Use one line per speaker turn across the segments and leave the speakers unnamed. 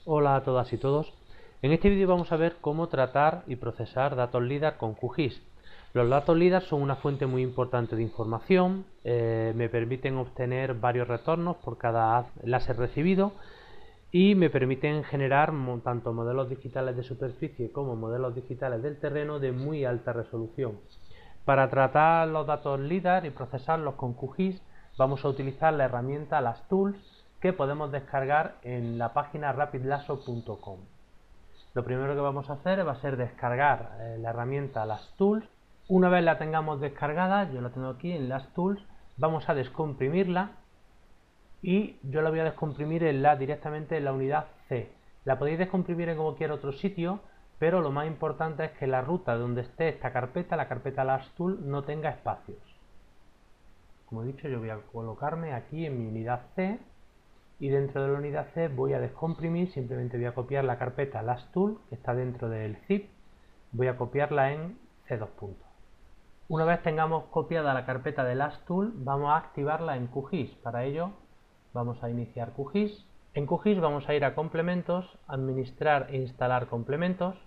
Hola a todas y todos. En este vídeo vamos a ver cómo tratar y procesar datos LiDAR con QGIS. Los datos LiDAR son una fuente muy importante de información, me permiten obtener varios retornos por cada láser recibido y me permiten generar tanto modelos digitales de superficie como modelos digitales del terreno de muy alta resolución. Para tratar los datos LiDAR y procesarlos con QGIS vamos a utilizar la herramienta Las Tools, que podemos descargar en la página rapidlasso.com. Lo primero que vamos a hacer va a ser descargar la herramienta Las Tools. Una vez la tengamos descargada, yo la tengo aquí en Las Tools, vamos a descomprimirla y yo la voy a descomprimir directamente en la unidad C. La podéis descomprimir en cualquier otro sitio, pero lo más importante es que la ruta donde esté esta carpeta, la carpeta Las Tools, no tenga espacios. Como he dicho, yo voy a colocarme aquí en mi unidad C y dentro de la unidad C voy a descomprimir, simplemente voy a copiar la carpeta Las Tools que está dentro del zip, voy a copiarla en C2 puntos. Una vez tengamos copiada la carpeta de Las Tools, vamos a activarla en QGIS. Para ello vamos a iniciar QGIS. En QGIS vamos a ir a complementos, administrar e instalar complementos.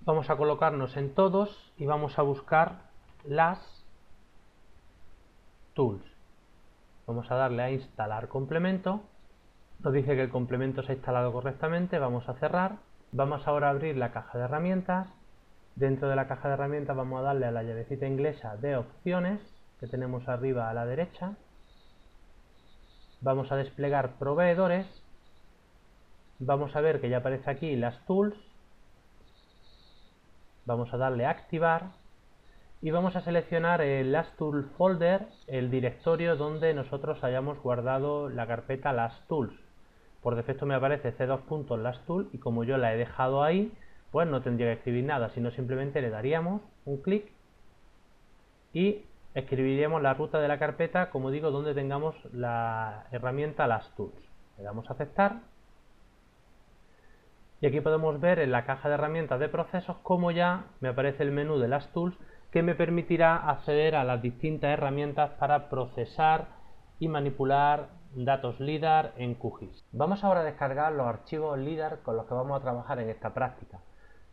Vamos a colocarnos en todos y vamos a buscar Las Tools. Vamos a darle a instalar complemento. Nos dice que el complemento se ha instalado correctamente. Vamos a cerrar. Vamos ahora a abrir la caja de herramientas. Dentro de la caja de herramientas vamos a darle a la llavecita inglesa de opciones que tenemos arriba a la derecha. Vamos a desplegar proveedores. Vamos a ver que ya aparece aquí Las Tools. Vamos a darle a activar. Y vamos a seleccionar el Las Tools folder, el directorio donde nosotros hayamos guardado la carpeta Las Tools. Por defecto me aparece C2 Las Tools y como yo la he dejado ahí, pues no tendría que escribir nada, sino simplemente le daríamos un clic y escribiríamos la ruta de la carpeta, como digo, donde tengamos la herramienta Las Tools. Le damos a aceptar y aquí podemos ver en la caja de herramientas de procesos cómo ya me aparece el menú de Las Tools, que me permitirá acceder a las distintas herramientas para procesar y manipular datos LiDAR en QGIS. Vamos ahora a descargar los archivos LiDAR con los que vamos a trabajar en esta práctica.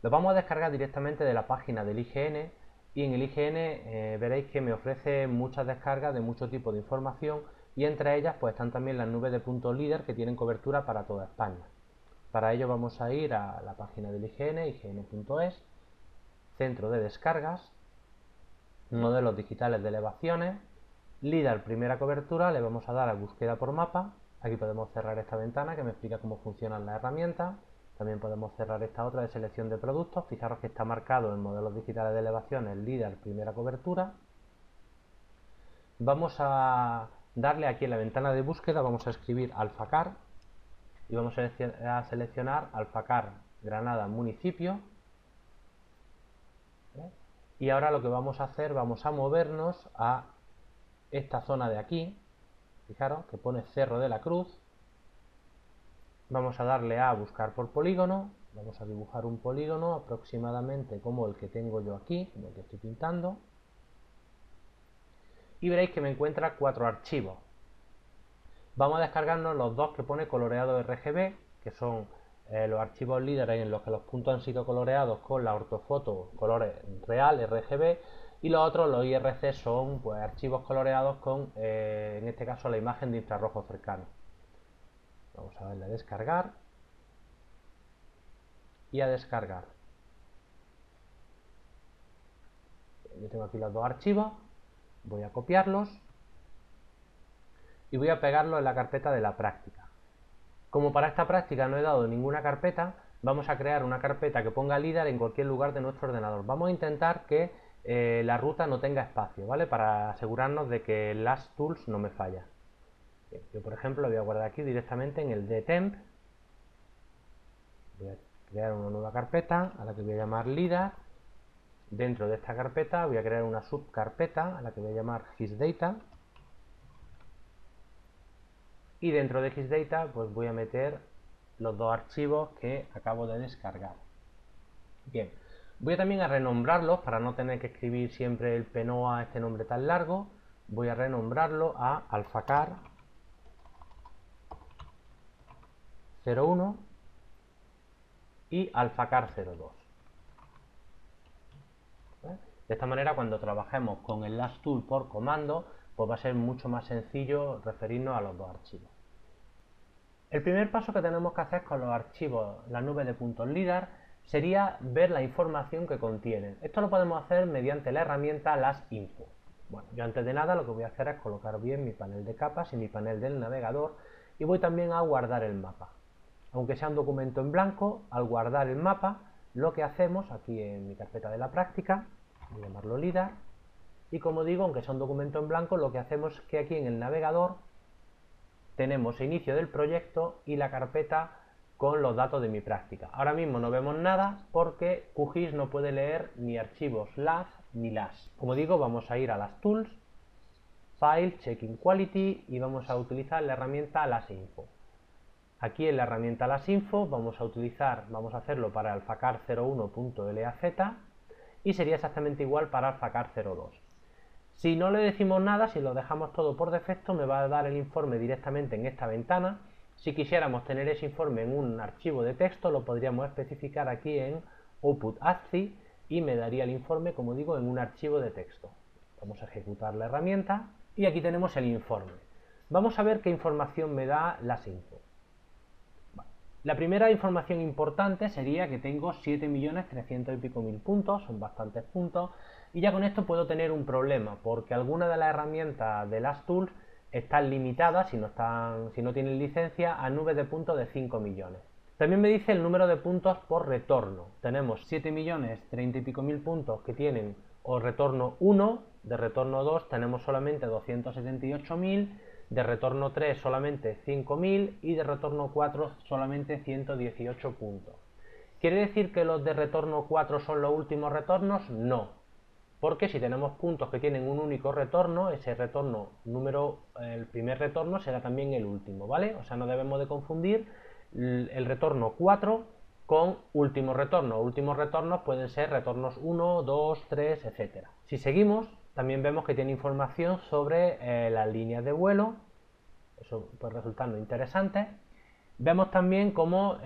Los vamos a descargar directamente de la página del IGN y en el IGN veréis que me ofrece muchas descargas de mucho tipo de información y entre ellas pues están también las nubes de puntos LiDAR que tienen cobertura para toda España. Para ello vamos a ir a la página del IGN, ign.es, centro de descargas, modelos digitales de elevaciones, LiDAR primera cobertura, le vamos a dar a búsqueda por mapa. Aquí podemos cerrar esta ventana que me explica cómo funcionan las herramientas. También podemos cerrar esta otra de selección de productos. Fijaros que está marcado en modelos digitales de elevaciones LiDAR primera cobertura. Vamos a darle aquí en la ventana de búsqueda, vamos a escribir Alfacar y vamos a seleccionar Alfacar Granada municipio. Y ahora lo que vamos a hacer, vamos a movernos a esta zona de aquí. Fijaros que pone Cerro de la Cruz. Vamos a darle a buscar por polígono. Vamos a dibujar un polígono aproximadamente como el que tengo yo aquí, como el que estoy pintando. Y veréis que me encuentra 4 archivos. Vamos a descargarnos los dos que pone coloreado RGB, que son los archivos LiDAR en los que los puntos han sido coloreados con la ortofoto colores real RGB, y los otros, los IRC, son pues archivos coloreados con, en este caso, la imagen de infrarrojo cercano. Vamos a darle a descargar y a descargar. Yo tengo aquí los dos archivos, voy a copiarlos y voy a pegarlos en la carpeta de la práctica. Como para esta práctica no he dado ninguna carpeta, vamos a crear una carpeta que ponga LiDAR en cualquier lugar de nuestro ordenador. Vamos a intentar que la ruta no tenga espacio, ¿vale? Para asegurarnos de que Las Tools no me falla. Bien, yo, por ejemplo, lo voy a guardar aquí directamente en el dtemp. Voy a crear una nueva carpeta a la que voy a llamar LiDAR. Dentro de esta carpeta voy a crear una subcarpeta a la que voy a llamar GISData. Y dentro de GISData pues voy a meter los dos archivos que acabo de descargar. Bien, voy también a renombrarlos para no tener que escribir siempre el PNOA, este nombre tan largo. Voy a renombrarlo a Alfacar 01 y alfacar02. De esta manera, cuando trabajemos con el last tool por comando, pues va a ser mucho más sencillo referirnos a los dos archivos. El primer paso que tenemos que hacer con los archivos, la nube de puntos LIDAR, sería ver la información que contienen. Esto lo podemos hacer mediante la herramienta LastInfo. Bueno, yo antes de nada lo que voy a hacer es colocar bien mi panel de capas y mi panel del navegador, y voy también a guardar el mapa. Aunque sea un documento en blanco, al guardar el mapa, lo que hacemos aquí en mi carpeta de la práctica, voy a llamarlo LIDAR, y como digo, aunque sea un documento en blanco, lo que hacemos es que aquí en el navegador tenemos el inicio del proyecto y la carpeta con los datos de mi práctica. Ahora mismo no vemos nada porque QGIS no puede leer ni archivos LAZ ni LAS. Como digo, vamos a ir a las Tools, File, Checking Quality y vamos a utilizar la herramienta LastInfo. Aquí en la herramienta LastInfo vamos a hacerlo para alfacar01.laz y sería exactamente igual para alfacar02. Si no le decimos nada, si lo dejamos todo por defecto, me va a dar el informe directamente en esta ventana. Si quisiéramos tener ese informe en un archivo de texto, lo podríamos especificar aquí en Output ASCII y me daría el informe, como digo, en un archivo de texto. Vamos a ejecutar la herramienta y aquí tenemos el informe. Vamos a ver qué información me da LastInfo. La primera información importante sería que tengo 7.300.000 y pico puntos, son bastantes puntos, y ya con esto puedo tener un problema, porque algunas de las herramientas de LastTools están limitadas, si no tienen licencia, a nubes de puntos de 5 millones. También me dice el número de puntos por retorno. Tenemos 7.030.000 y pico puntos que tienen o retorno 1, de retorno 2 tenemos solamente 278.000, de retorno 3 solamente 5.000 y de retorno 4 solamente 118 puntos. ¿Quiere decir que los de retorno 4 son los últimos retornos? No, porque si tenemos puntos que tienen un único retorno, ese retorno el primer retorno será también el último, ¿vale? O sea, no debemos de confundir el retorno 4 con último retorno. Últimos retornos pueden ser retornos 1, 2, 3, etc. Si seguimos, también vemos que tiene información sobre las líneas de vuelo, eso puede resultarnos interesante. Vemos también cómo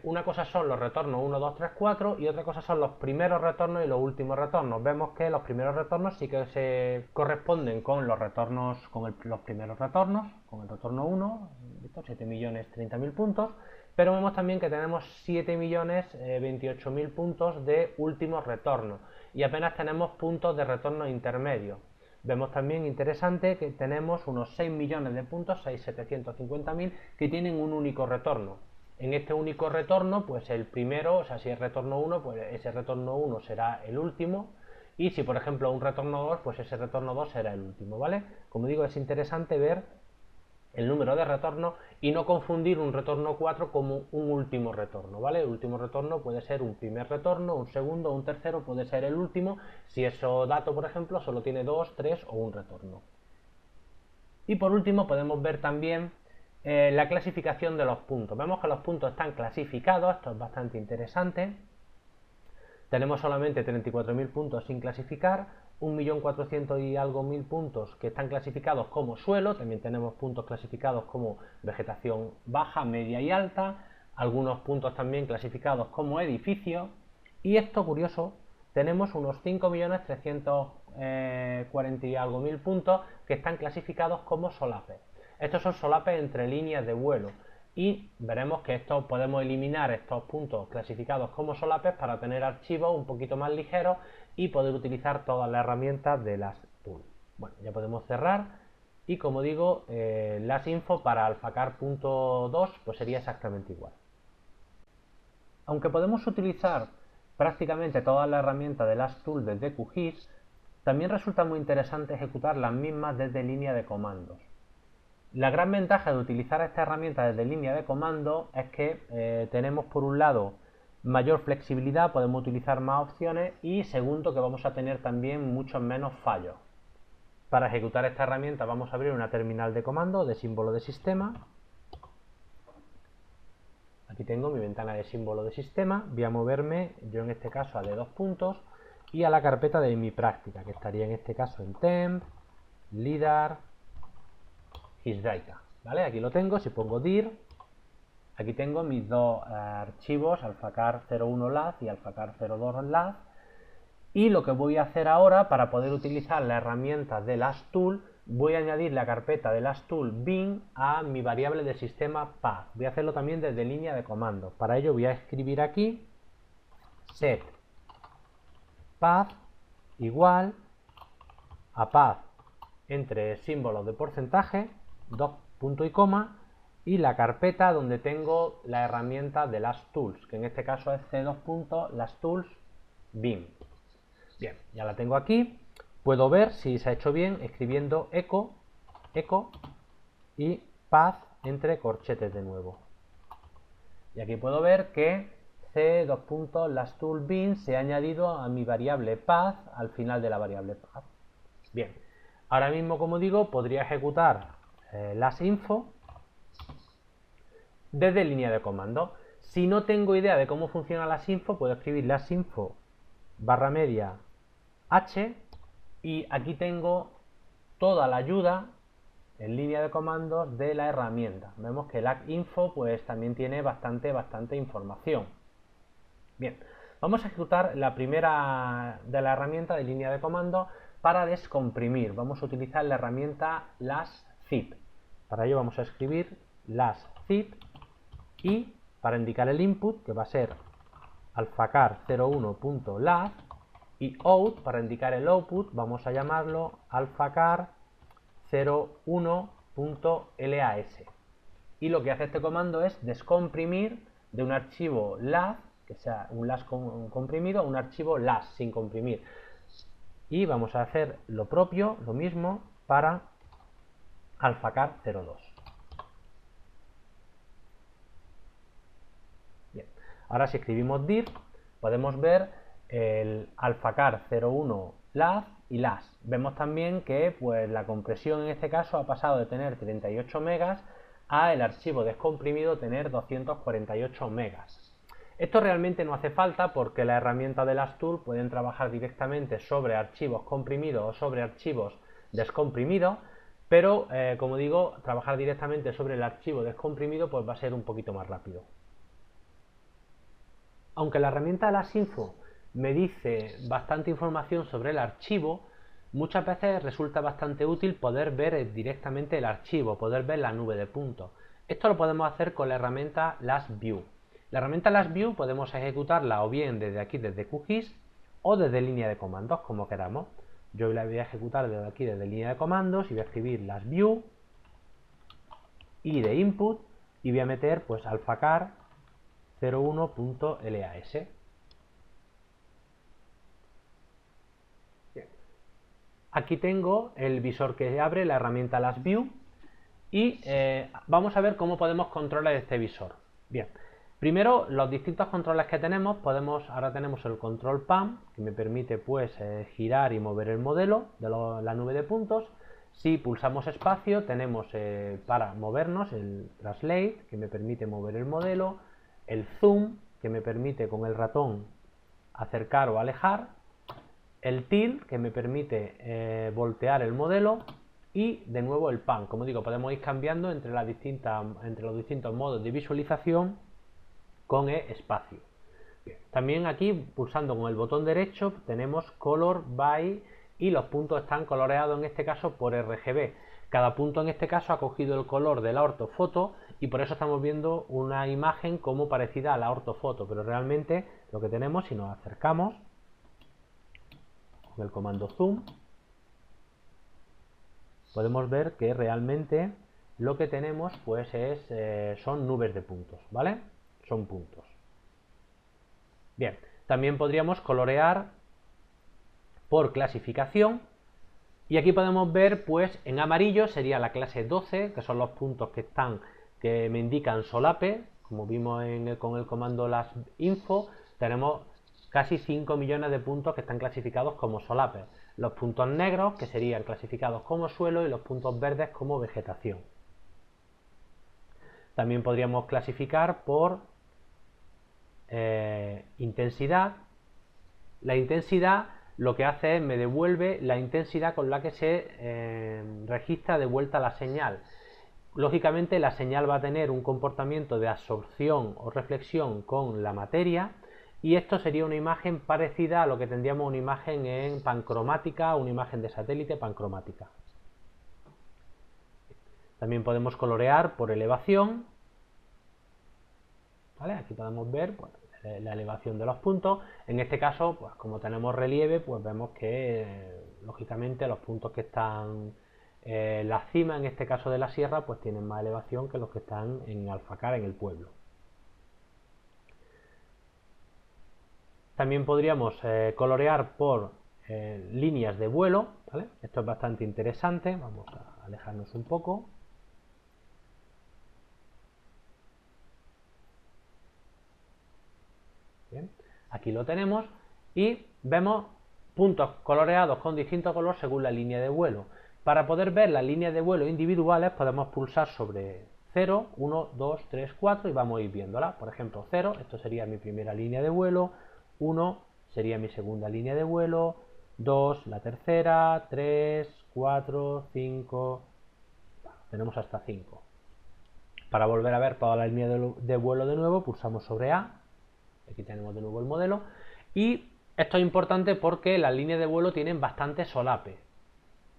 una cosa son los retornos 1, 2, 3, 4 y otra cosa son los primeros retornos y los últimos retornos. Vemos que los primeros retornos sí que se corresponden con los retornos, los primeros retornos, con el retorno 1, 7.030.000 puntos, pero vemos también que tenemos 7.028.000 puntos de últimos retornos y apenas tenemos puntos de retorno intermedio. Vemos también interesante que tenemos unos 6 millones de puntos, 6.750.000, que tienen un único retorno. En este único retorno, pues el primero, o sea, si es retorno 1, pues ese retorno 1 será el último. Y si, por ejemplo, un retorno 2, pues ese retorno 2 será el último, ¿vale? Como digo, es interesante ver el número de retornos y no confundir un retorno 4 como un último retorno, ¿vale? El último retorno puede ser un primer retorno, un segundo, un tercero, puede ser el último, si ese dato, por ejemplo, solo tiene 2, 3 o un retorno. Y por último podemos ver también la clasificación de los puntos. Vemos que los puntos están clasificados, esto es bastante interesante. Tenemos solamente 34.000 puntos sin clasificar, 1.400.000 y algo puntos que están clasificados como suelo, también tenemos puntos clasificados como vegetación baja, media y alta, algunos puntos también clasificados como edificio, y esto curioso, tenemos unos 5.340.000 y algo puntos que están clasificados como solapes. Estos son solapes entre líneas de vuelo. Y veremos que podemos eliminar estos puntos clasificados como solapes para tener archivos un poquito más ligeros y poder utilizar todas las herramientas de LastTools. Bueno, ya podemos cerrar y como digo, LastInfo para alfacar.2 pues sería exactamente igual. Aunque podemos utilizar prácticamente todas las herramientas de LastTools desde QGIS, también resulta muy interesante ejecutar las mismas desde línea de comandos. La gran ventaja de utilizar esta herramienta desde línea de comando es que tenemos por un lado mayor flexibilidad, podemos utilizar más opciones y segundo que vamos a tener también muchos menos fallos. Para ejecutar esta herramienta vamos a abrir una terminal de comando de símbolo de sistema. Aquí tengo mi ventana de símbolo de sistema, voy a moverme yo en este caso a de 2 puntos y a la carpeta de mi práctica que estaría en este caso en temp, lidar, GIS Data, ¿vale? Aquí lo tengo, si pongo dir, Aquí tengo mis dos archivos, alfacar01laz y alfacar02laz. Y lo que voy a hacer ahora, para poder utilizar la herramienta de LastTool, voy a añadir la carpeta de LastTool bin a mi variable de sistema path. Voy a hacerlo también desde línea de comando. Para ello voy a escribir aquí set path igual a path entre símbolos de porcentaje, dos puntos y coma, y la carpeta donde tengo la herramienta de LastTools, que en este caso es c2.lasttools bin. Bien, ya la tengo aquí. Puedo ver si se ha hecho bien escribiendo echo y path entre corchetes de nuevo. Y aquí puedo ver que c2.lasttools bin se ha añadido a mi variable path al final de la variable path. Bien, ahora mismo, como digo, podría ejecutar lasinfo desde línea de comando. Si no tengo idea de cómo funciona lasinfo, puedo escribir lasinfo /media h y aquí tengo toda la ayuda en línea de comandos de la herramienta. Vemos que lasinfo pues también tiene bastante información. Bien, vamos a ejecutar la primera de la herramienta de línea de comando para descomprimir. Vamos a utilizar la herramienta laszip. Para ello vamos a escribir laszip y para indicar el input, que va a ser alfacar01.laz, y out, para indicar el output, vamos a llamarlo alfacar01.las. Y lo que hace este comando es descomprimir de un archivo laz, que sea un laz comprimido, a un archivo laz sin comprimir. Y vamos a hacer lo propio, lo mismo, para alfacar02. Bien, ahora si escribimos dir, podemos ver el alfacar01laz y laz. Vemos también que pues, la compresión en este caso ha pasado de tener 38 megas a el archivo descomprimido tener 248 megas. Esto realmente no hace falta porque la herramienta de LastTool pueden trabajar directamente sobre archivos comprimidos o sobre archivos descomprimidos, pero como digo, trabajar directamente sobre el archivo descomprimido pues va a ser un poquito más rápido. Aunque la herramienta lasinfo me dice bastante información sobre el archivo, muchas veces resulta bastante útil poder ver directamente el archivo, poder ver la nube de puntos. Esto lo podemos hacer con la herramienta LastView. La herramienta LastView podemos ejecutarla o bien desde aquí, desde QGIS, o desde línea de comandos, como queramos. Yo la voy a ejecutar desde aquí, desde línea de comandos, y voy a escribir LastView, y de input, y voy a meter pues alfacar01.las. Aquí tengo el visor que abre la herramienta LastView y vamos a ver cómo podemos controlar este visor. Bien, primero los distintos controles que tenemos, ahora tenemos el control PAN, que me permite pues girar y mover el modelo de la nube de puntos. Si pulsamos espacio tenemos para movernos el translate, que me permite mover el modelo, el zoom, que me permite con el ratón acercar o alejar, el tilt, que me permite voltear el modelo, y de nuevo el pan. Como digo, podemos ir cambiando entre los distintos modos de visualización con espacio. Bien. También aquí, pulsando con el botón derecho, tenemos Color by, y los puntos están coloreados en este caso por RGB. Cada punto en este caso ha cogido el color de la ortofoto y por eso estamos viendo una imagen como parecida a la ortofoto, pero realmente lo que tenemos, si nos acercamos con el comando zoom, podemos ver que realmente lo que tenemos pues son nubes de puntos, ¿vale? Son puntos. Bien, también podríamos colorear por clasificación y aquí podemos ver pues en amarillo sería la clase 12, que son los puntos que me indican solape, como vimos con el comando lasinfo, tenemos casi 5 millones de puntos que están clasificados como solapes. Los puntos negros, que serían clasificados como suelo, y los puntos verdes como vegetación. También podríamos clasificar por intensidad. La intensidad lo que hace es me devuelve la intensidad con la que se registra de vuelta la señal. lógicamente la señal va a tener un comportamiento de absorción o reflexión con la materia, y esto sería una imagen parecida a lo que tendríamos una imagen en pancromática, una imagen de satélite pancromática. También podemos colorear por elevación, ¿vale? Aquí podemos ver pues, la elevación de los puntos. En este caso, pues, como tenemos relieve, pues vemos que lógicamente los puntos que están la cima, en este caso de la sierra, pues tienen más elevación que los que están en Alfacar, en el pueblo. También podríamos colorear por líneas de vuelo, ¿vale? Esto es bastante interesante. Vamos a alejarnos un poco. Bien, aquí lo tenemos y vemos puntos coloreados con distinto color según la línea de vuelo. Para poder ver las líneas de vuelo individuales podemos pulsar sobre 0, 1, 2, 3, 4 y vamos a ir viéndola. Por ejemplo, 0, esto sería mi primera línea de vuelo, 1 sería mi segunda línea de vuelo, 2 la tercera, 3, 4, 5, tenemos hasta 5. Para volver a ver toda la línea de vuelo de nuevo, pulsamos sobre A. Aquí tenemos de nuevo el modelo. Y esto es importante porque las líneas de vuelo tienen bastante solape.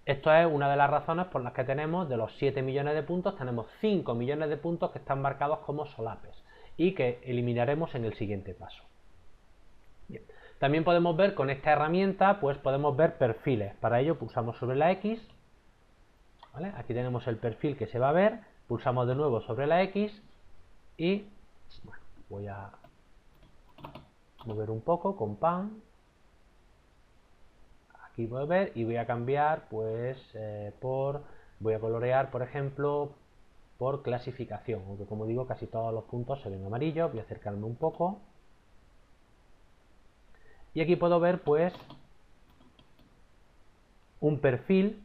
Esto es una de las razones por las que tenemos, de los 7 millones de puntos, tenemos 5 millones de puntos que están marcados como solapes y que eliminaremos en el siguiente paso. Bien. También podemos ver con esta herramienta, pues podemos ver perfiles. Para ello pulsamos sobre la X, ¿vale? Aquí tenemos el perfil que se va a ver, pulsamos de nuevo sobre la X y bueno, voy a mover un poco con pan. Aquí puedo ver y voy a cambiar pues voy a colorear por ejemplo por clasificación, aunque como digo casi todos los puntos se ven amarillos. Voy a acercarme un poco y aquí puedo ver pues un perfil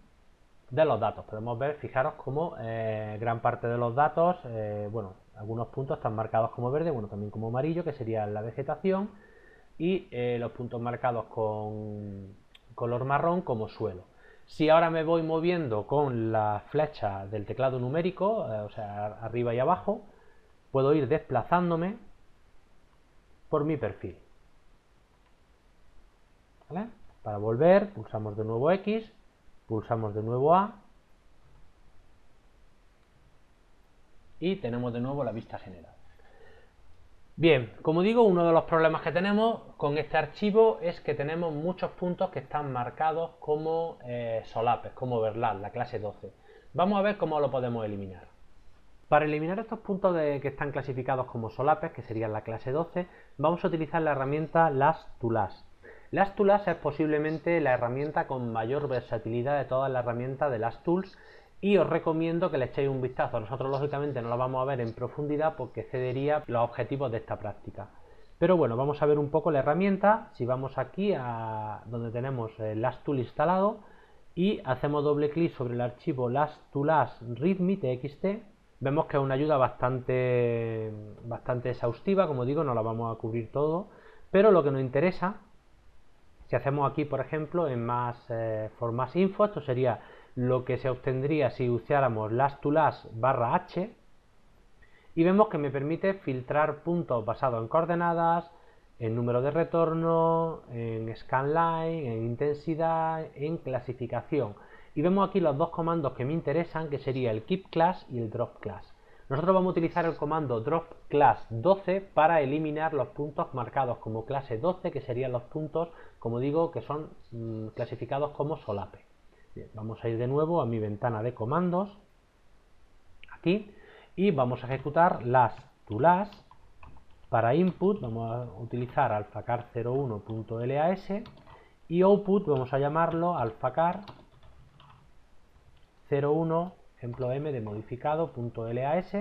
de los datos. Podemos ver, fijaros como gran parte de los datos, bueno, algunos puntos están marcados como verde, bueno, también como amarillo, que sería la vegetación, y los puntos marcados con color marrón como suelo. Si ahora me voy moviendo con la flecha del teclado numérico, o sea, arriba y abajo, puedo ir desplazándome por mi perfil. ¿Vale? Para volver, pulsamos de nuevo X, pulsamos de nuevo A y tenemos de nuevo la vista general. Bien, como digo, uno de los problemas que tenemos con este archivo es que tenemos muchos puntos que están marcados como solapes, como overlap, la clase 12. Vamos a ver cómo lo podemos eliminar. Para eliminar estos puntos que están clasificados como solapes, que serían la clase 12, vamos a utilizar la herramienta Last to Last. Last to Last es posiblemente la herramienta con mayor versatilidad de todas las herramientas de Last Tools y os recomiendo que le echéis un vistazo. Nosotros lógicamente no lo vamos a ver en profundidad porque excedería los objetivos de esta práctica. Pero bueno, vamos a ver un poco la herramienta. Si vamos aquí a donde tenemos Last Tool instalado y hacemos doble clic sobre el archivo Last to Last readme.txt, vemos que es una ayuda bastante exhaustiva. Como digo, no la vamos a cubrir todo, pero lo que nos interesa, si hacemos aquí por ejemplo en for más info, esto sería lo que se obtendría si usáramos last to last /h, y vemos que me permite filtrar puntos basados en coordenadas, en número de retorno, en scanline, en intensidad, en clasificación. Y vemos aquí los dos comandos que me interesan, que sería el keep class y el drop class. Nosotros vamos a utilizar el comando drop class 12 para eliminar los puntos marcados como clase 12, que serían los puntos, como digo, que son clasificados como solape. Bien, vamos a ir de nuevo a mi ventana de comandos, aquí, y vamos a ejecutar last to last. Para input vamos a utilizar alfacar01.las y output vamos a llamarlo alfacar01, ejemplo m de modificado.las,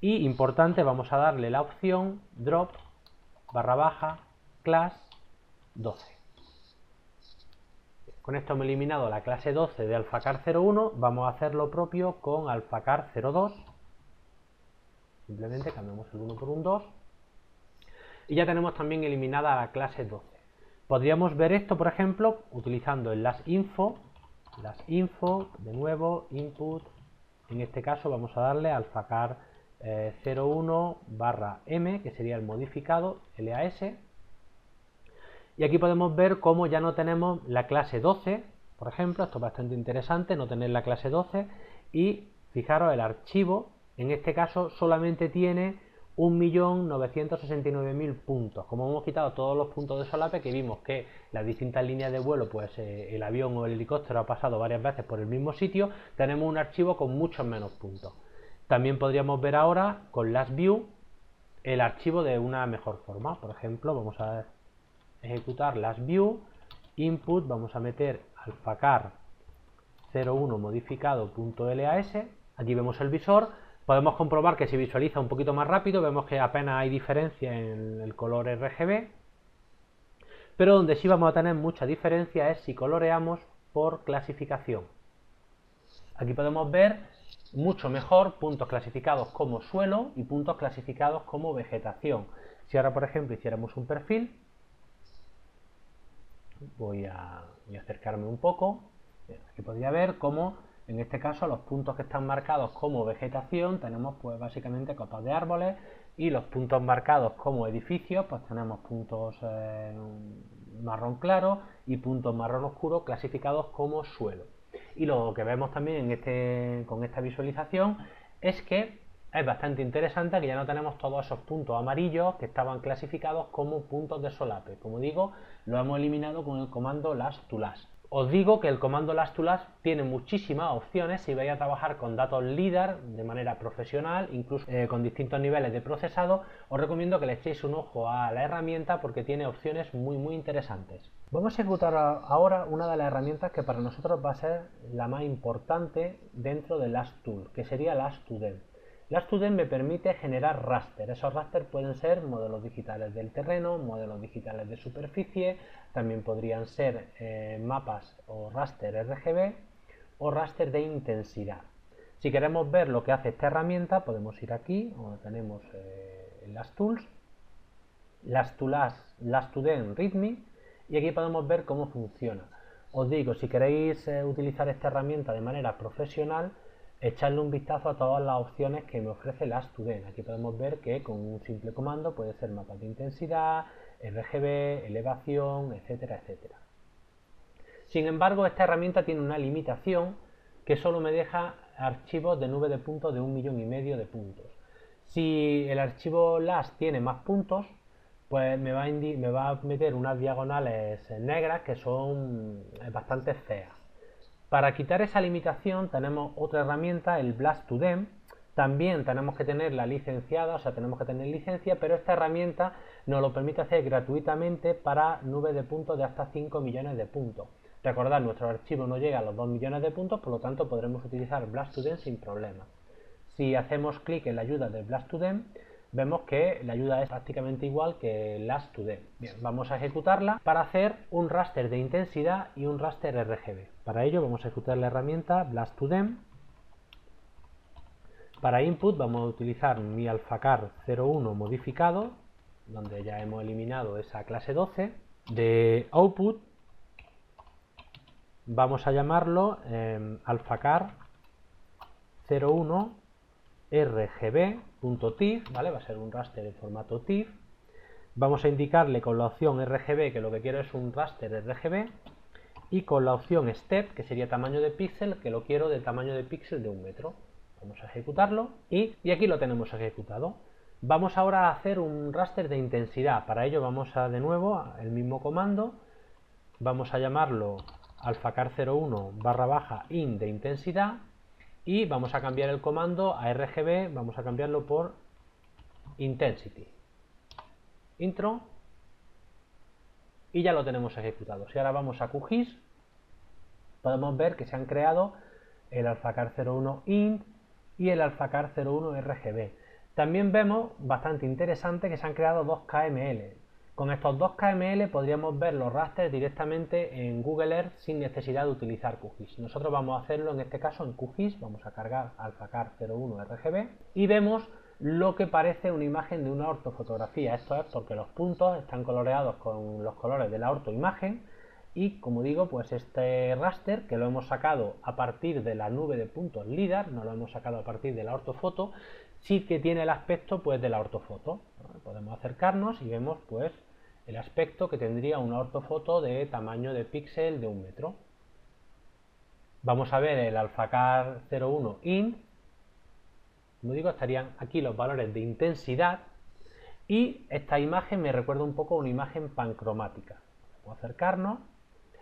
y importante, vamos a darle la opción drop /class 12. Con esto hemos eliminado la clase 12 de alfacar01, vamos a hacer lo propio con alfacar02. Simplemente cambiamos el 1 por un 2 y ya tenemos también eliminada la clase 12. Podríamos ver esto, por ejemplo, utilizando el last info, de nuevo, input, En este caso vamos a darle alfacar 01 barra M, que sería el modificado LAS. Y aquí podemos ver cómo ya no tenemos la clase 12, por ejemplo. Esto es bastante interesante, no tener la clase 12. Y fijaros, el archivo, en este caso, solamente tiene 1.969.000 puntos. Como hemos quitado todos los puntos de solape, que vimos que las distintas líneas de vuelo, pues el avión o el helicóptero ha pasado varias veces por el mismo sitio, tenemos un archivo con muchos menos puntos. También podríamos ver ahora con Last View el archivo de una mejor forma. Por ejemplo, vamos a ejecutar Last View, input, vamos a meter alfacar 01 modificado.las. Aquí vemos el visor. Podemos comprobar que se visualiza un poquito más rápido, vemos que apenas hay diferencia en el color RGB, pero donde sí vamos a tener mucha diferencia es si coloreamos por clasificación. Aquí podemos ver mucho mejor puntos clasificados como suelo y puntos clasificados como vegetación. Si ahora, por ejemplo, hiciéramos un perfil, voy a acercarme un poco, aquí podría ver cómo en este caso los puntos que están marcados como vegetación tenemos pues básicamente copas de árboles, y los puntos marcados como edificios pues tenemos puntos marrón claro y puntos marrón oscuro clasificados como suelo. Y lo que vemos también con esta visualización es que es bastante interesante que ya no tenemos todos esos puntos amarillos que estaban clasificados como puntos de solape. Como digo, lo hemos eliminado con el comando last to last. Os digo que el comando last to last tiene muchísimas opciones. Si vais a trabajar con datos LiDAR de manera profesional, incluso con distintos niveles de procesado, os recomiendo que le echéis un ojo a la herramienta porque tiene opciones muy interesantes. Vamos a ejecutar ahora una de las herramientas que para nosotros va a ser la más importante dentro de Last Tool, que sería Last to Dem. Last to Dem me permite generar raster. Esos raster pueden ser modelos digitales del terreno, modelos digitales de superficie, también podrían ser mapas o raster RGB o raster de intensidad. Si queremos ver lo que hace esta herramienta, podemos ir aquí, donde tenemos Last Tools, Last to Dem README, y aquí podemos ver cómo funciona. Os digo, si queréis utilizar esta herramienta de manera profesional, echarle un vistazo a todas las opciones que me ofrece Last to Dem. Aquí podemos ver que con un simple comando puede ser mapas de intensidad, RGB, elevación, etcétera. Sin embargo, esta herramienta tiene una limitación que solo me deja archivos de nube de puntos de 1,5 millones de puntos. Si el archivo Last tiene más puntos, pues me va a meter unas diagonales negras que son bastante feas. Para quitar esa limitación tenemos otra herramienta, el Blast to Dem. También tenemos que tenerla licenciada, o sea, tenemos que tener licencia, pero esta herramienta nos lo permite hacer gratuitamente para nubes de puntos de hasta 5 millones de puntos. Recordad, nuestro archivo no llega a los 2 millones de puntos, por lo tanto podremos utilizar Blast to Dem sin problema. Si hacemos clic en la ayuda de Blast to Dem, vemos que la ayuda es prácticamente igual que Last to Dem. Bien, vamos a ejecutarla para hacer un raster de intensidad y un raster RGB. Para ello vamos a ejecutar la herramienta Blast to Dem. Para input vamos a utilizar mi alfacar 01 modificado, donde ya hemos eliminado esa clase 12. De output vamos a llamarlo alfacar 01 rgb.tif, ¿vale? Va a ser un raster en formato TIFF. Vamos a indicarle con la opción RGB que lo que quiero es un raster RGB, y con la opción Step, que sería tamaño de píxel, que lo quiero de tamaño de píxel de 1 metro. Vamos a ejecutarlo y aquí lo tenemos ejecutado. Vamos ahora a hacer un raster de intensidad. Para ello vamos a de nuevo el mismo comando, vamos a llamarlo alfacar 01 / in de intensidad, y vamos a cambiar el comando a RGB, vamos a cambiarlo por intensity. Intro, y ya lo tenemos ejecutado. Si ahora vamos a QGIS, podemos ver que se han creado el alfacar 01 int y el alfacar 01 RGB. También vemos, bastante interesante, que se han creado dos KML. Con estos dos KML podríamos ver los rasters directamente en Google Earth sin necesidad de utilizar QGIS. Nosotros vamos a hacerlo en este caso en QGIS, vamos a cargar alfacar 01 RGB y vemos lo que parece una imagen de una ortofotografía. Esto es porque los puntos están coloreados con los colores de la ortoimagen Y como digo, pues este raster, que lo hemos sacado a partir de la nube de puntos LIDAR, no lo hemos sacado a partir de la ortofoto, sí que tiene el aspecto pues de la ortofoto. Podemos acercarnos y vemos pues el aspecto que tendría una ortofoto de tamaño de píxel de 1 metro. Vamos a ver el AlphaCar 01 int. Como digo, estarían aquí los valores de intensidad y esta imagen me recuerda un poco a una imagen pancromática. Podemos acercarnos.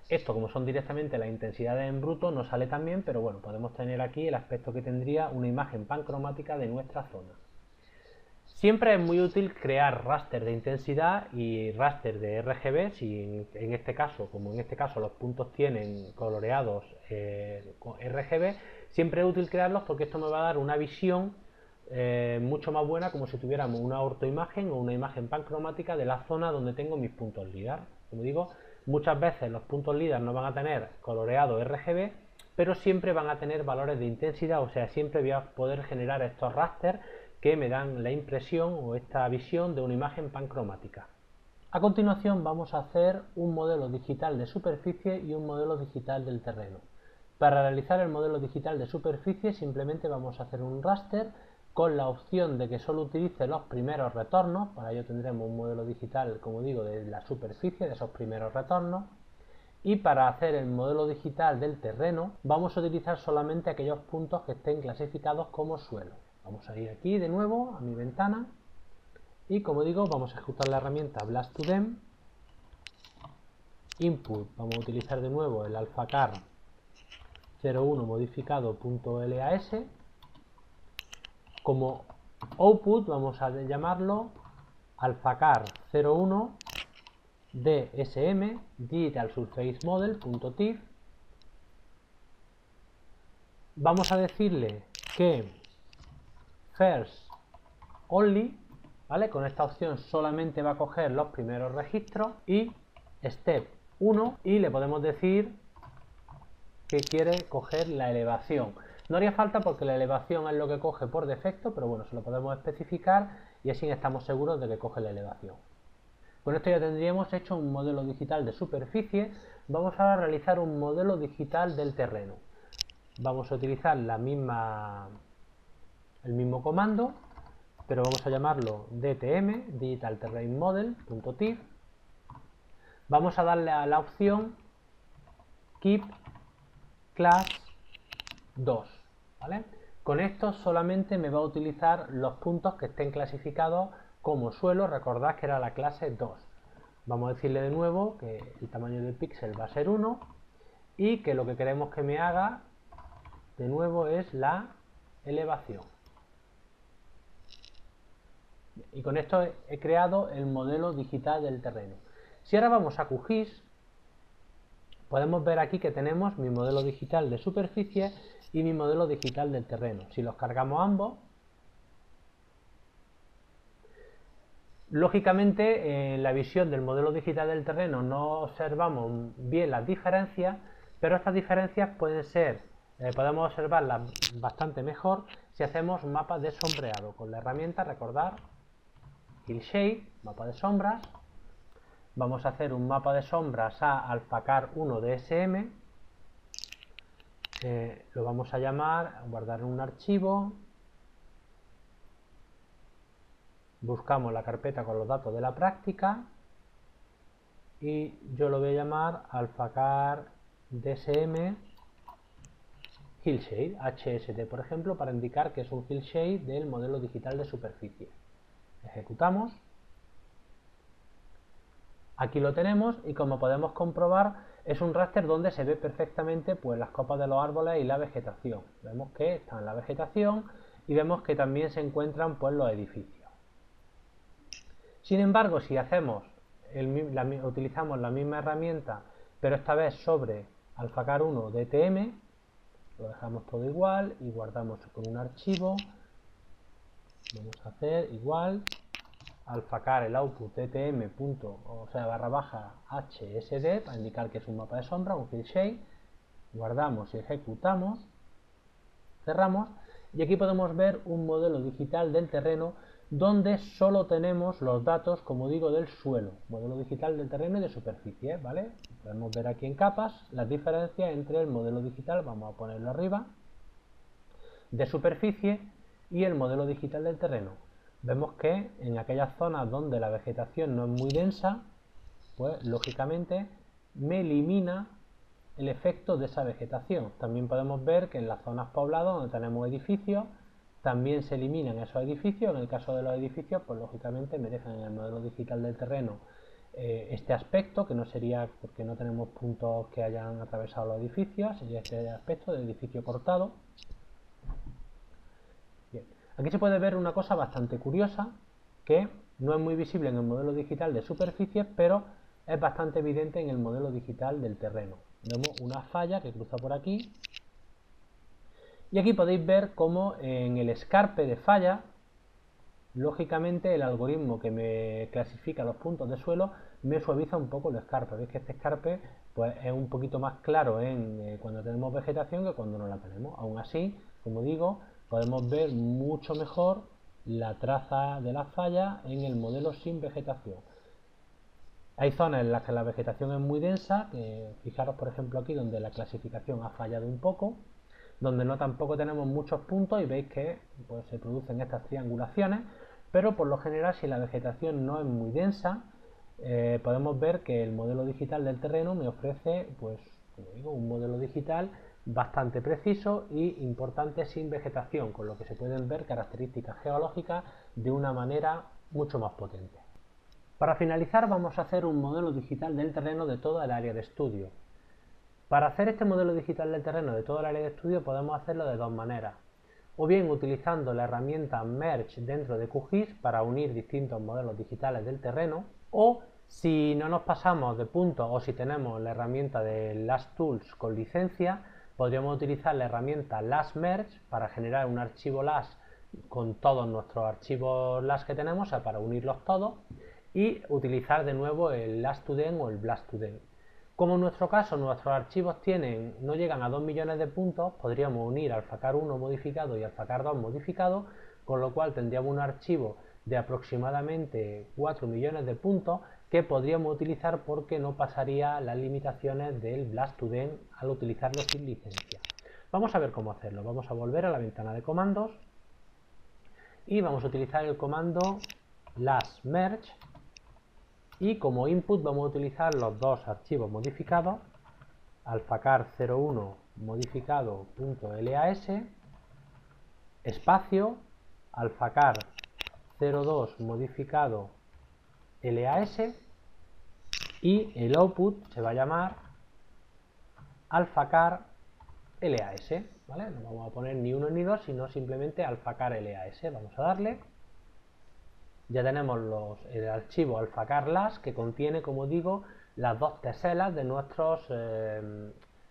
Esto, como son directamente las intensidades en bruto, no sale tan bien, pero bueno, podemos tener aquí el aspecto que tendría una imagen pancromática de nuestra zona. Siempre es muy útil crear raster de intensidad y raster de RGB, si en este caso, como en este caso los puntos tienen coloreados con RGB, siempre es útil crearlos porque esto me va a dar una visión mucho más buena, como si tuviéramos una ortoimagen o una imagen pancromática de la zona donde tengo mis puntos LIDAR. Como digo, muchas veces los puntos LIDAR no van a tener coloreado RGB, pero siempre van a tener valores de intensidad, o sea, siempre voy a poder generar estos rasters que me dan la impresión o esta visión de una imagen pancromática. A continuación vamos a hacer un modelo digital de superficie y un modelo digital del terreno. Para realizar el modelo digital de superficie simplemente vamos a hacer un raster con la opción de que solo utilice los primeros retornos. Para ello tendremos un modelo digital, como digo, de la superficie, de esos primeros retornos. Y para hacer el modelo digital del terreno vamos a utilizar solamente aquellos puntos que estén clasificados como suelo. Vamos a ir aquí de nuevo a mi ventana y, como digo, vamos a ejecutar la herramienta Blast2Dem. Input, vamos a utilizar de nuevo el AlphaCar 01 modificado.las. Como output vamos a llamarlo AlphaCar 01 DSM Digital Surface Model.tif. Vamos a decirle que first only, ¿vale? Con esta opción solamente va a coger los primeros registros, y step 1, y le podemos decir que quiere coger la elevación. No haría falta porque la elevación es lo que coge por defecto, pero bueno, se lo podemos especificar y así estamos seguros de que coge la elevación. Con esto ya tendríamos hecho un modelo digital de superficie. Vamos a realizar un modelo digital del terreno. Vamos a utilizar el mismo comando, pero vamos a llamarlo DTM, Digital Terrain Model.tif. Vamos a darle a la opción Keep Class 2, ¿vale? Con esto solamente me va a utilizar los puntos que estén clasificados como suelo. Recordad que era la clase 2. Vamos a decirle de nuevo que el tamaño del píxel va a ser 1 y que lo que queremos que me haga de nuevo es la elevación. Y con esto he creado el modelo digital del terreno. Si ahora vamos a QGIS, podemos ver aquí que tenemos mi modelo digital de superficie y mi modelo digital del terreno. Si los cargamos ambos, lógicamente en la visión del modelo digital del terreno no observamos bien las diferencias, pero estas diferencias pueden ser, podemos observarlas bastante mejor si hacemos mapas de sombreado con la herramienta, recordar, Hillshade, mapa de sombras. Vamos a hacer un mapa de sombras a AlphaCar 1 DSM. Lo vamos a llamar, guardar en un archivo. Buscamos la carpeta con los datos de la práctica y yo lo voy a llamar AlphaCar DSM Hillshade, HST por ejemplo, para indicar que es un Hillshade del modelo digital de superficie. Ejecutamos. Aquí lo tenemos y, como podemos comprobar, es un raster donde se ve perfectamente pues las copas de los árboles y la vegetación. Vemos que está en la vegetación y vemos que también se encuentran pues los edificios. Sin embargo, si hacemos utilizamos la misma herramienta, pero esta vez sobre AlphaCar 1 DTM, lo dejamos todo igual y guardamos con un archivo. Vamos a hacer igual AlphaCar el output DTM /HSD para indicar que es un mapa de sombra, un Hillshade. Guardamos y ejecutamos. Cerramos y aquí podemos ver un modelo digital del terreno donde solo tenemos los datos, como digo, del suelo, modelo digital del terreno y de superficie, ¿vale? Podemos ver aquí en capas las diferencias entre el modelo digital, vamos a ponerlo arriba, de superficie y el modelo digital del terreno. Vemos que en aquellas zonas donde la vegetación no es muy densa, pues lógicamente me elimina el efecto de esa vegetación. También podemos ver que en las zonas pobladas donde tenemos edificios, también se eliminan esos edificios. En el caso de los edificios, pues lógicamente me dejan en el modelo digital del terreno este aspecto, que no sería porque no tenemos puntos que hayan atravesado los edificios, sería este aspecto de edificio cortado. Bien. Aquí se puede ver una cosa bastante curiosa, que no es muy visible en el modelo digital de superficie, pero es bastante evidente en el modelo digital del terreno. Vemos una falla que cruza por aquí, y aquí podéis ver cómo en el escarpe de falla, lógicamente el algoritmo que me clasifica los puntos de suelo me suaviza un poco el escarpe. Veis que este escarpe pues, es un poquito más claro en cuando tenemos vegetación que cuando no la tenemos. Aún así, como digo, podemos ver mucho mejor la traza de la falla en el modelo sin vegetación. Hay zonas en las que la vegetación es muy densa, fijaros por ejemplo aquí donde la clasificación ha fallado un poco, donde no tampoco tenemos muchos puntos y veis que pues, se producen estas triangulaciones, pero por lo general si la vegetación no es muy densa, podemos ver que el modelo digital del terreno me ofrece, pues, como digo, un modelo digital bastante preciso y importante sin vegetación, con lo que se pueden ver características geológicas de una manera mucho más potente. Para finalizar vamos a hacer un modelo digital del terreno de toda el área de estudio. Para hacer este modelo digital del terreno de todo el área de estudio podemos hacerlo de dos maneras. O bien utilizando la herramienta Merge dentro de QGIS para unir distintos modelos digitales del terreno, o si no nos pasamos de puntos o si tenemos la herramienta de LAS-Tools con licencia, podríamos utilizar la herramienta LAS-Merge para generar un archivo LAS con todos nuestros archivos LAS que tenemos, o sea, para unirlos todos, y utilizar de nuevo el LAS2Den o el BLAS2Den. Como en nuestro caso nuestros archivos no llegan a 2 millones de puntos, podríamos unir AlphaCAR 1 modificado y AlphaCAR 2 modificado, con lo cual tendríamos un archivo de aproximadamente 4 millones de puntos que podríamos utilizar porque no pasaría las limitaciones del BLAS2Den al utilizarlo sin licencia. Vamos a ver cómo hacerlo. Vamos a volver a la ventana de comandos y vamos a utilizar el comando LAS-Merge. Y como input vamos a utilizar los dos archivos modificados, alphacar01 modificado.las, espacio, alphacar02 modificado las, y el output se va a llamar alphacar las, ¿vale? No vamos a poner ni uno ni dos, sino simplemente alphacar las. Vamos a darle. Ya tenemos el archivo alphacar las que contiene, como digo, las dos teselas de nuestros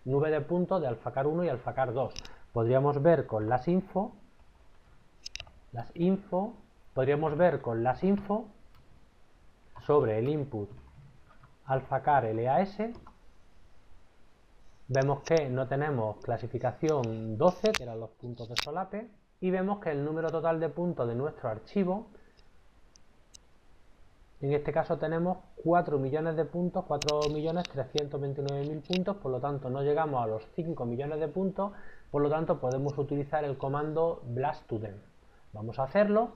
nubes de puntos de alphacar 1 y alphacar 2. Podríamos ver con las info, podríamos ver con las info sobre el input alphacar las. Vemos que no tenemos clasificación 12, que eran los puntos de solape, y vemos que el número total de puntos de nuestro archivo, en este caso tenemos 4 millones de puntos, 4.329.000 puntos, por lo tanto no llegamos a los 5 millones de puntos, por lo tanto podemos utilizar el comando BLAS2Den. Vamos a hacerlo,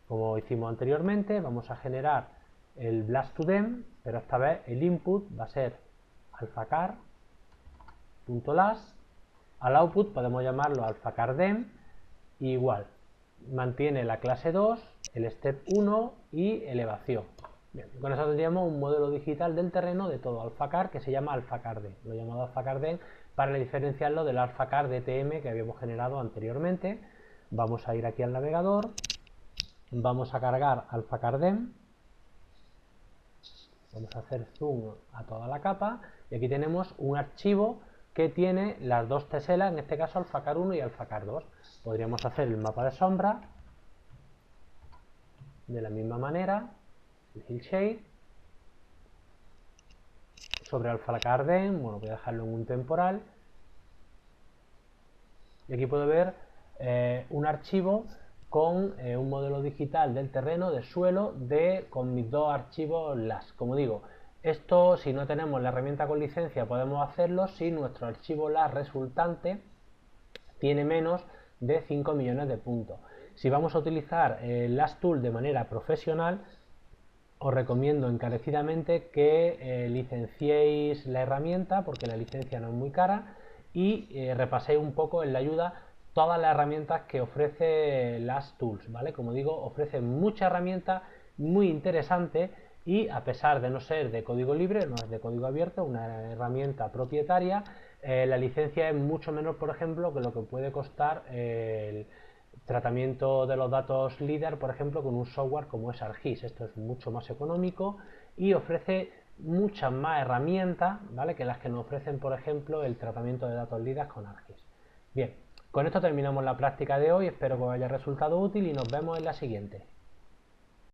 como hicimos anteriormente, vamos a generar el BLAS2Den, pero esta vez el input va a ser alphacar.las, al output podemos llamarlo alphacarden, y igual, mantiene la clase 2, el step 1 y elevación. Bien, con eso tendríamos un modelo digital del terreno de todo AlphaCAR que se llama AlphaCARden. Lo he llamado AlphaCARden para diferenciarlo del AlphaCAR DTM que habíamos generado anteriormente. Vamos a ir aquí al navegador, vamos a cargar AlphaCARden, vamos a hacer zoom a toda la capa y aquí tenemos un archivo que tiene las dos teselas, en este caso AlphaCAR 1 y AlphaCAR 2. Podríamos hacer el mapa de sombra de la misma manera, el Hillshade, sobre AlphaCARden, bueno, voy a dejarlo en un temporal, y aquí puedo ver un archivo
con un modelo digital del terreno, del suelo, con mis dos archivos LAS. Como digo, esto si no tenemos la herramienta con licencia podemos hacerlo si nuestro archivo LAS resultante tiene menos de 5 millones de puntos. Si vamos a utilizar el LAS Tool de manera profesional, os recomiendo encarecidamente que licenciéis la herramienta, porque la licencia no es muy cara, y repaséis un poco en la ayuda todas las herramientas que ofrece LAS Tools, ¿vale? Como digo, ofrece muchas herramientas muy interesantes y a pesar de no ser de código libre, no es de código abierto, una herramienta propietaria, la licencia es mucho menor, por ejemplo, que lo que puede costar el tratamiento de los datos LIDAR, por ejemplo, con un software como es ArcGIS. Esto es mucho más económico y ofrece muchas más herramientas, ¿vale?, que las que nos ofrecen, por ejemplo, el tratamiento de datos LIDAR con ArcGIS. Bien, con esto terminamos la práctica de hoy, espero que os haya resultado útil y nos vemos en la siguiente.